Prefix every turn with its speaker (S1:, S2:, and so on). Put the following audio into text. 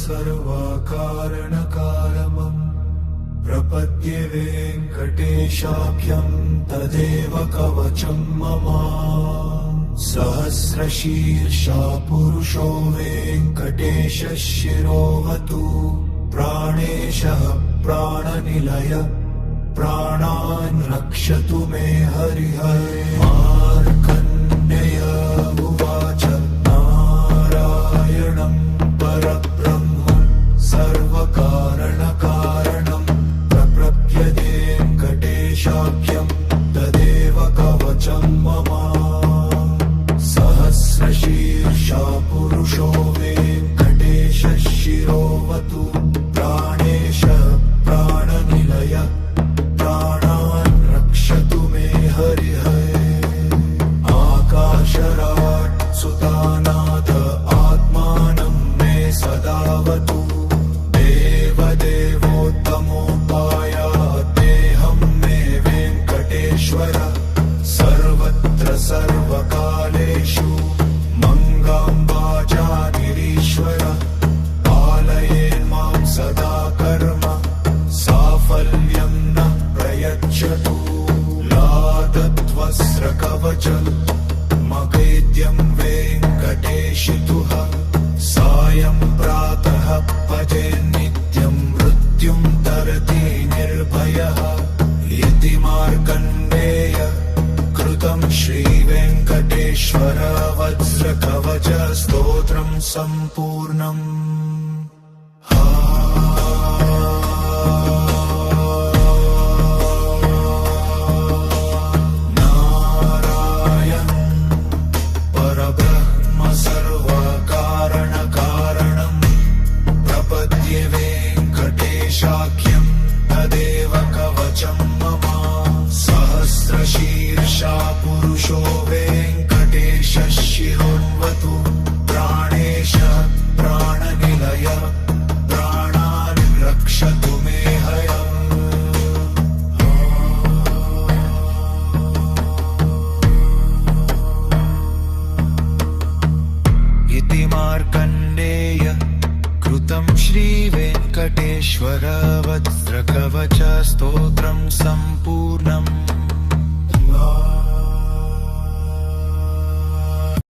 S1: सर्वकारणकारमम् प्रपद्ये वेङ्कटेशाख्यं तदेव कवचं मम सहस्रशीर्षा पुरुषो वेङ्कटेशः शिरोवतु प्राणेशः प्राणनिलय प्राणान् रक्षतु मे हरिः मार्कण्डेय उवाच नारायणं परब्रह्म सर्वकारणकारणं प्रपद्ये वेङ्कटेशाख्यं तदेव कवचं मम सहस्रशीर्षा पुरुषो वेङ्कटेशः शिरोवतु प्राणेशः प्राणनिलय प्राणान् रक्षतु मे हरिः आकाशराट् सुतानाथ आत्मानं मे सदावतु देवदेवोत्तमोपायातेऽहं मे वेङ्कटेश्वर सर्वत्र सर्वकालेषु मंगाम्बाजानिरीश्वर पालयेन्मां सदा कर्म साफल्यं न प्रयच्छतु लादत्वस्त्रकवचं मगेद्यं वेङ्कटेशितुः सायं प्रातः भजेन्नित्यं मृत्युं तरति निर्भयः इति मार्कण्डेय कृतं श्रीवेङ्कटेश्वर वज्रकवच स्तोत्रं सम्पूर्णम् नारायण परब्रह्म सर्वकारणकारणं प्रपद्ये वेङ्कटेशाख्यं तदेव कवचं मम सहस्रशीर्षा पुरुषो वेङ्कटेशः शिरोवतु प्राणेशः प्राणनिलय प्राणान् रक्षतु मे हयम् इति मार्कण्डेय कृतं श्रीवेङ्कटेश्वर वज्रकवच स्तोत्रं सम्पूर्णम्